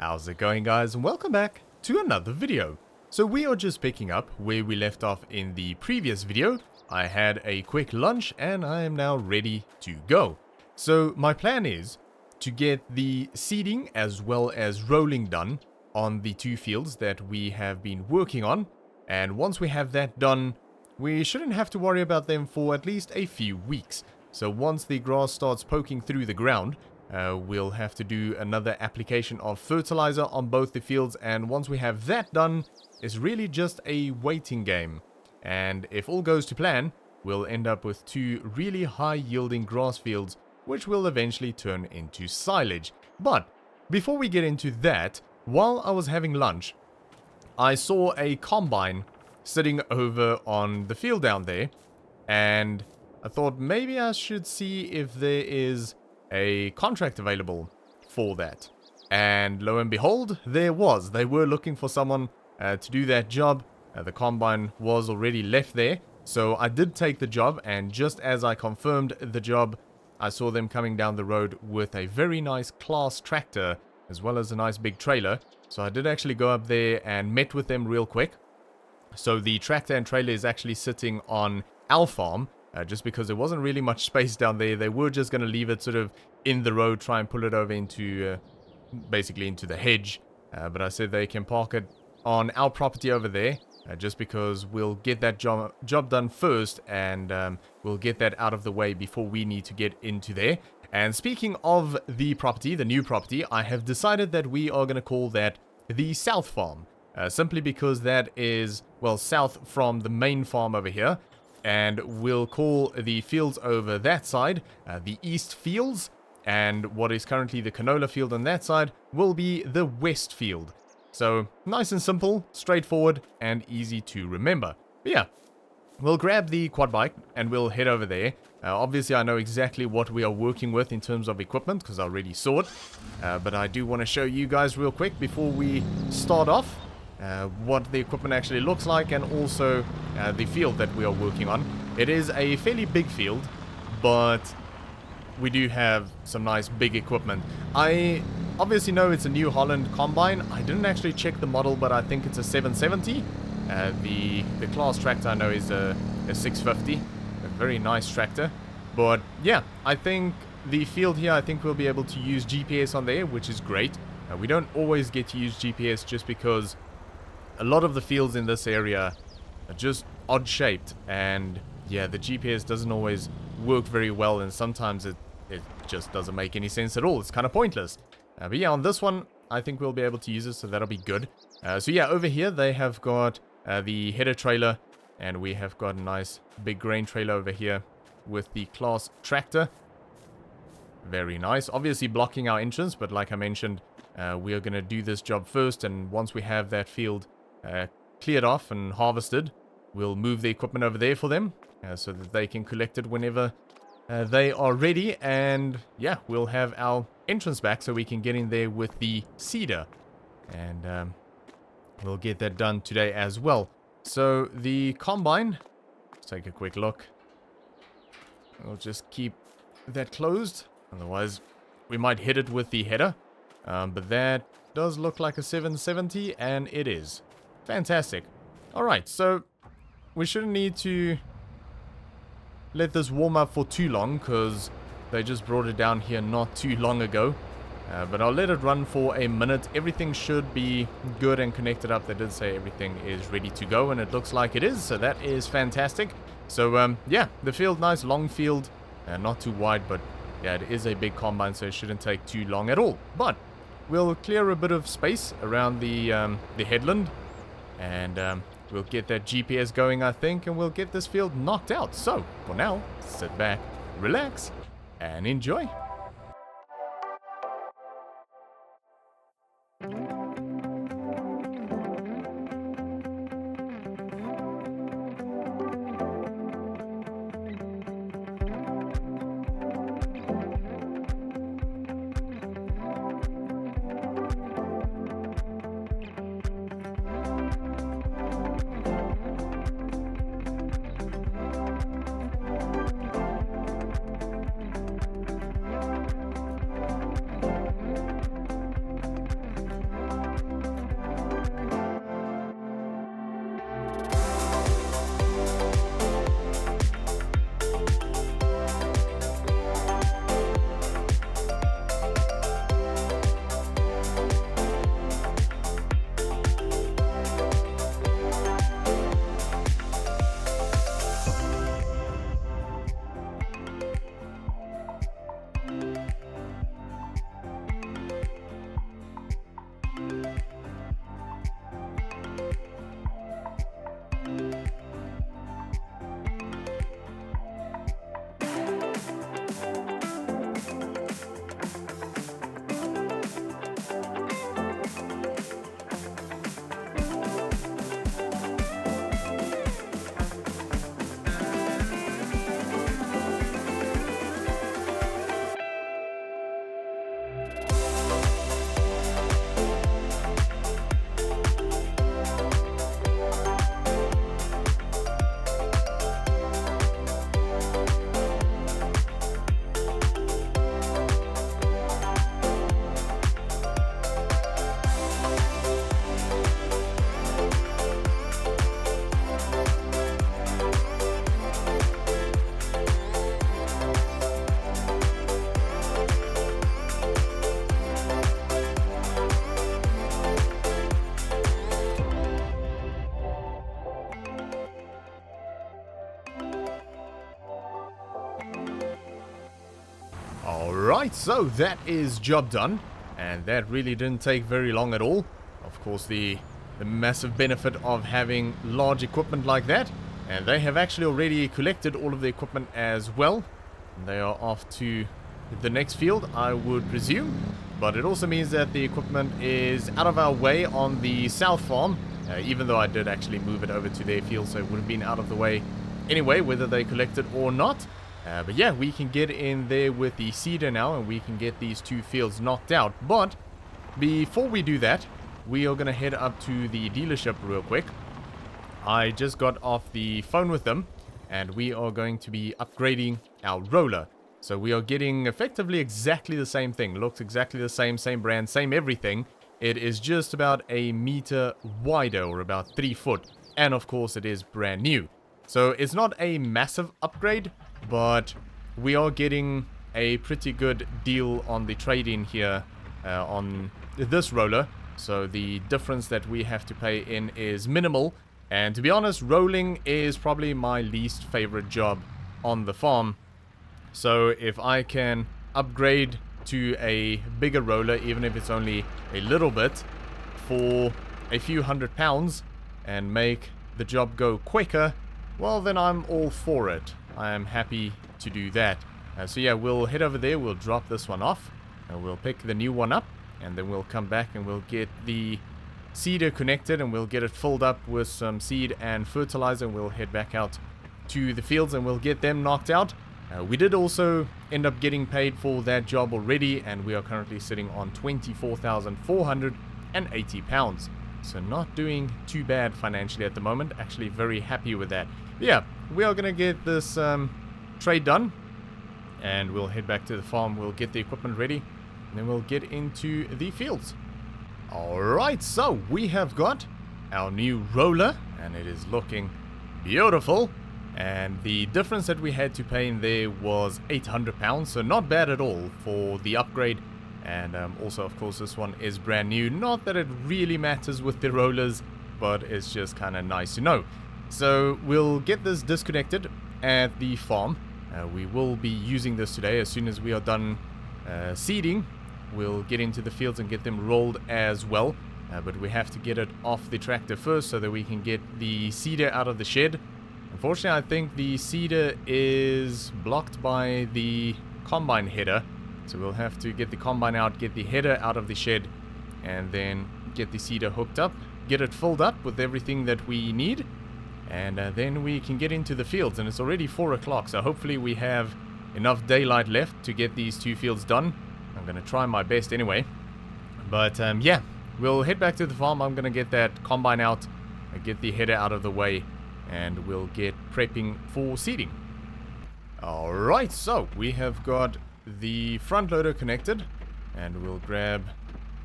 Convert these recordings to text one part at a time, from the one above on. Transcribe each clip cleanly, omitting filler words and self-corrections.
How's it going, guys, and welcome back to another video. So we are just picking up where we left off in the previous video. I had a quick lunch and I am now ready to go. So my plan is to get the seeding as well as rolling done on the two fields that we have been working on, and once we have that done, we shouldn't have to worry about them for at least a few weeks. So once the grass starts poking through the ground, we'll have to do another application of fertilizer on both the fields, and once we have that done, it's really just a waiting game. And if all goes to plan, we'll end up with two really high yielding grass fields, which will eventually turn into silage. But before we get into that, while I was having lunch, I saw a combine sitting over on the field down there, and I thought maybe I should see if there is a contract available for that. And lo and behold, there was. They were looking for someone to do that job. The combine was already left there, so I did take the job, and just as I confirmed the job, I saw them coming down the road with a very nice class tractor as well as a nice big trailer. So I did actually go up there and met with them real quick. So the tractor and trailer is actually sitting on our farm, just because there wasn't really much space down there. They were just going to leave it sort of in the road, try and pull it over into, basically into the hedge. But I said they can park it on our property over there, just because we'll get that job done first, and we'll get that out of the way before we need to get into there. And speaking of the property, the new property, I have decided that we are going to call that the South Farm. Simply because that is, well, south from the main farm over here. And we'll call the fields over that side the East Fields, and what is currently the canola field on that side will be the West Field. So nice and simple, straightforward, and easy to remember. But yeah, we'll grab the quad bike and we'll head over there. Obviously I know exactly what we are working with in terms of equipment because I already saw it, but I do want to show you guys real quick before we start off what the equipment actually looks like, and also the field that we are working on. It is a fairly big field, but we do have some nice big equipment. I obviously know it's a New Holland combine. I didn't actually check the model, but I think it's a 770. The class tractor I know is a 650, a very nice tractor. But yeah, I think the field here, I think we'll be able to use GPS on there, which is great. We don't always get to use GPS just because a lot of the fields in this area are just odd shaped, and yeah, the GPS doesn't always work very well, and sometimes it just doesn't make any sense at all. It's kind of pointless. But yeah, on this one, I think we'll be able to use it, so that'll be good. So yeah, over here they have got the header trailer, and we have got a nice big grain trailer over here with the class tractor. Very nice. Obviously blocking our entrance, but like I mentioned, we are going to do this job first, and once we have that field cleared off and harvested, we'll move the equipment over there for them so that they can collect it whenever they are ready. And yeah, we'll have our entrance back so we can get in there with the seeder, and we'll get that done today as well. So the combine, let's take a quick look. We'll just keep that closed, otherwise we might hit it with the header. But that does look like a 770, and it is. Fantastic. Alright, so we shouldn't need to let this warm up for too long, because they just brought it down here not too long ago. But I'll let it run for a minute. Everything should be good and connected up. They did say everything is ready to go, and it looks like it is, so that is fantastic. So yeah, the field, nice long field, not too wide, but yeah, it is a big combine, so it shouldn't take too long at all. But we'll clear a bit of space around the headland, and we'll get that GPS going, I think, and we'll get this field knocked out. So, for now, sit back, relax, and enjoy. Alright, so that is job done. And that really didn't take very long at all. Of course, the massive benefit of having large equipment like that. And they have actually already collected all of the equipment as well. They are off to the next field, I would presume. But it also means that the equipment is out of our way on the south farm. Even though I did actually move it over to their field, so it would have been out of the way anyway, whether they collect it or not. But yeah, we can get in there with the seeder now, and we can get these two fields knocked out. But before we do that, we are going to head up to the dealership real quick. I just got off the phone with them, and we are going to be upgrading our roller. So we are getting effectively exactly the same thing. Looks exactly the same brand, same everything. It is just about a meter wider, or about 3 foot. And of course it is brand new. So it's not a massive upgrade, but we are getting a pretty good deal on the trade-in here on this roller. So the difference that we have to pay in is minimal. And to be honest, rolling is probably my least favorite job on the farm. So if I can upgrade to a bigger roller, even if it's only a little bit, for a few £100 and make the job go quicker, well, then I'm all for it. I am happy to do that. So yeah, we'll head over there, we'll drop this one off, and we'll pick the new one up, and then we'll come back and we'll get the seeder connected, and we'll get it filled up with some seed and fertilizer, and we'll head back out to the fields and we'll get them knocked out. We did also end up getting paid for that job already, and we are currently sitting on £24,480. So not doing too bad financially at the moment. Actually very happy with that. But yeah, we are going to get this trade done, and we'll head back to the farm. We'll get the equipment ready, and then we'll get into the fields. Alright, so we have got our new roller, and it is looking beautiful. And the difference that we had to pay in there was £800, so not bad at all for the upgrade. And also, of course, this one is brand new. Not that it really matters with the rollers, but it's just kind of nice to know. So we'll get this disconnected at the farm. We will be using this today. As soon as we are done seeding, we'll get into the fields and get them rolled as well. But we have to get it off the tractor first so that we can get the seeder out of the shed. Unfortunately, I think the seeder is blocked by the combine header. So we'll have to get the combine out, get the header out of the shed, and then get the seeder hooked up, get it filled up with everything that we need, and then we can get into the fields. And it's already 4 o'clock, so hopefully we have enough daylight left to get these two fields done. I'm going to try my best anyway. But yeah, we'll head back to the farm. I'm going to get that combine out, get the header out of the way, and we'll get prepping for seeding. Alright, so we have got the front loader connected, and we'll grab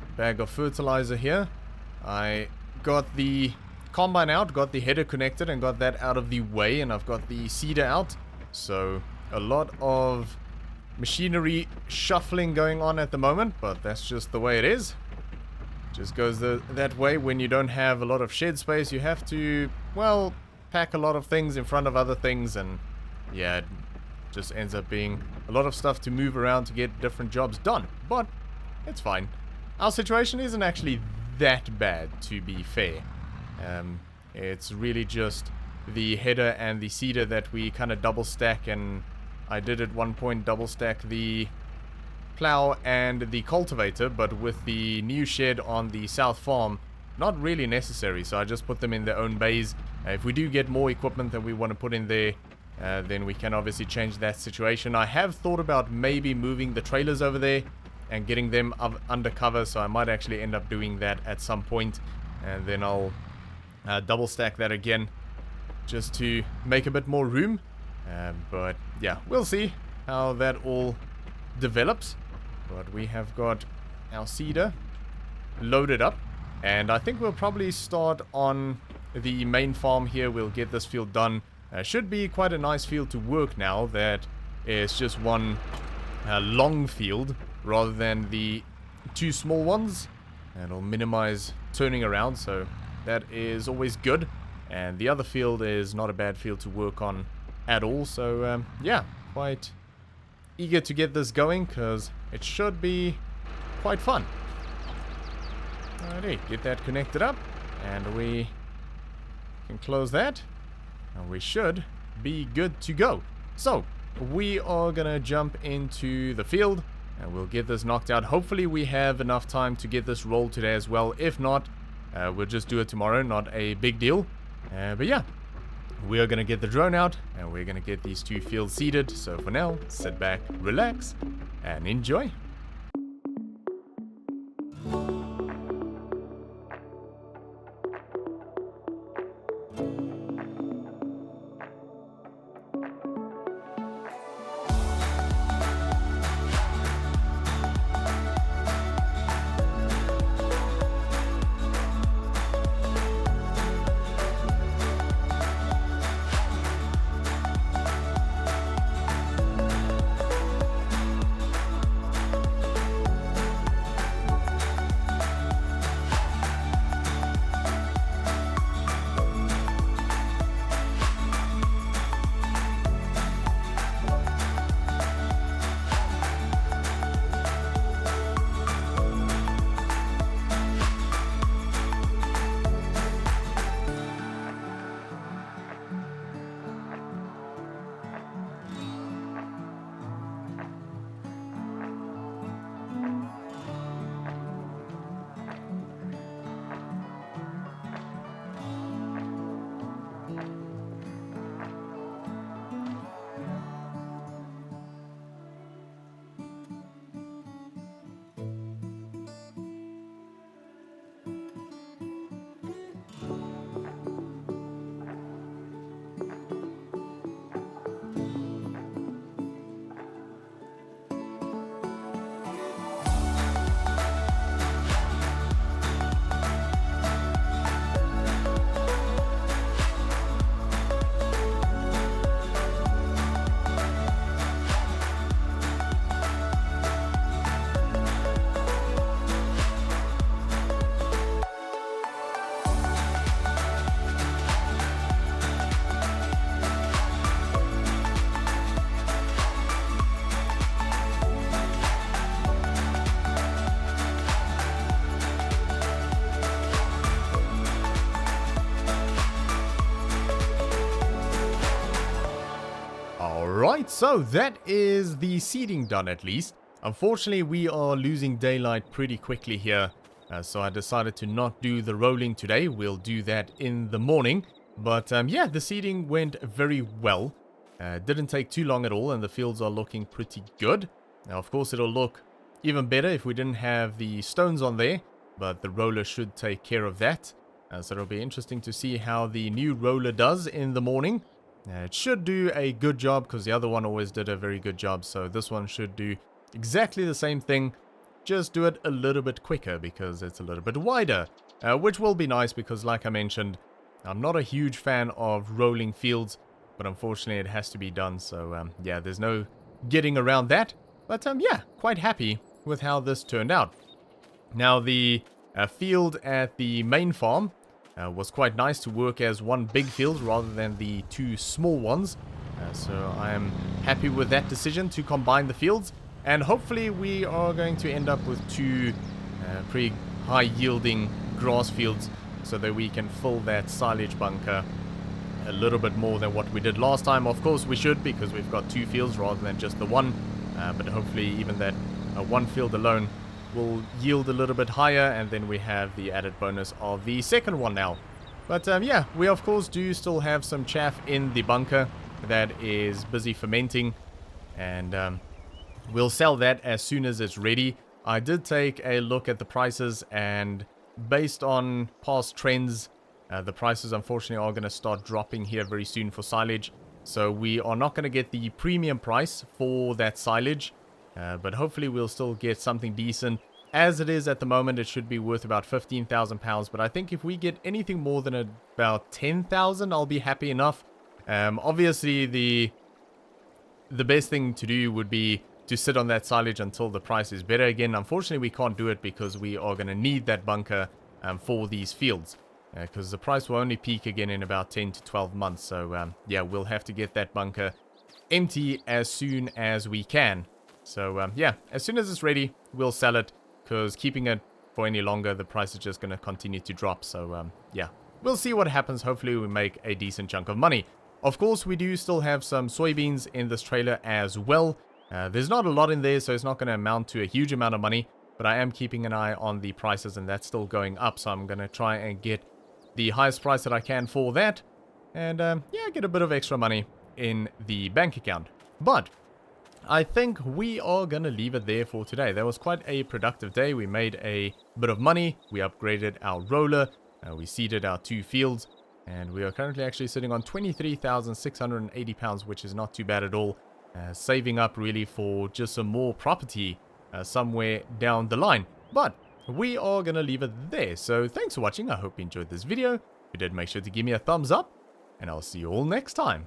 a bag of fertilizer here. I got the combine out, got the header connected, and got that out of the way, and I've got the seeder out. So a lot of machinery shuffling going on at the moment, but that's just the way it is. Just goes that way when you don't have a lot of shed space. You have to, well, pack a lot of things in front of other things, and yeah, it just ends up being a lot of stuff to move around to get different jobs done. But it's fine. Our situation isn't actually that bad, to be fair. It's really just the header and the seeder that we kind of double stack, and I did at one point double stack the plow and the cultivator, but with the new shed on the south farm, not really necessary, so I just put them in their own bays. If we do get more equipment that we want to put in there, then we can obviously change that situation. I have thought about maybe moving the trailers over there and getting them under cover, so I might actually end up doing that at some point, and then I'll double stack that again just to make a bit more room. But yeah, we'll see how that all develops. But we have got our seeder loaded up, and I think we'll probably start on the main farm here. We'll get this field done. Should be quite a nice field to work now that it's just one long field rather than the two small ones, and it'll minimize turning around, so that is always good. And the other field is not a bad field to work on at all, so yeah, quite eager to get this going because it should be quite fun. Alrighty, get that connected up, and we can close that, and we should be good to go. So, we are gonna jump into the field, and we'll get this knocked out. Hopefully we have enough time to get this rolled today as well. If not, we'll just do it tomorrow, not a big deal. But yeah, we are gonna get the drone out, and we're gonna get these 2 fields seeded. So for now, sit back, relax, and enjoy. Alright, so that is the seeding done at least. Unfortunately, we are losing daylight pretty quickly here. So I decided to not do the rolling today. We'll do that in the morning. But yeah, the seeding went very well. Didn't take too long at all, and the fields are looking pretty good. Now, of course, it'll look even better if we didn't have the stones on there. But the roller should take care of that. So it'll be interesting to see how the new roller does in the morning. It should do a good job because the other one always did a very good job. So this one should do exactly the same thing. Just do it a little bit quicker because it's a little bit wider. Which will be nice because, like I mentioned, I'm not a huge fan of rolling fields. But unfortunately it has to be done. So yeah, there's no getting around that. But yeah, quite happy with how this turned out. Now the field at the main farm was quite nice to work as one big field rather than the 2 small ones. So I am happy with that decision to combine the fields. And hopefully we are going to end up with 2 pretty high yielding grass fields so that we can fill that silage bunker a little bit more than what we did last time. Of course we should, because we've got 2 fields rather than just the one. But hopefully even that one field alone will yield a little bit higher, and then we have the added bonus of the second one now. But yeah, we of course do still have some chaff in the bunker that is busy fermenting, and we'll sell that as soon as it's ready. I did take a look at the prices, and based on past trends, the prices unfortunately are going to start dropping here very soon for silage. So we are not going to get the premium price for that silage. But hopefully we'll still get something decent. As it is at the moment, it should be worth about £15,000. But I think if we get anything more than about 10,000, I'll be happy enough. Obviously, the best thing to do would be to sit on that silage until the price is better again. Unfortunately, we can't do it because we are going to need that bunker for these fields. Because the price will only peak again in about 10 to 12 months. So yeah, we'll have to get that bunker empty as soon as we can. So yeah, as soon as it's ready, we'll sell it, because keeping it for any longer, the price is just going to continue to drop. So yeah, we'll see what happens. Hopefully we make a decent chunk of money. Of course, we do still have some soybeans in this trailer as well. There's not a lot in there, so it's not going to amount to a huge amount of money, but I am keeping an eye on the prices, and that's still going up. So I'm going to try and get the highest price that I can for that, and yeah, get a bit of extra money in the bank account. But I think we are going to leave it there for today. That was quite a productive day. We made a bit of money. We upgraded our roller. We seeded our 2 fields. And we are currently actually sitting on 23,680 pounds, which is not too bad at all. Saving up really for just some more property somewhere down the line. But we are going to leave it there. So thanks for watching. I hope you enjoyed this video. If you did, make sure to give me a thumbs up. And I'll see you all next time.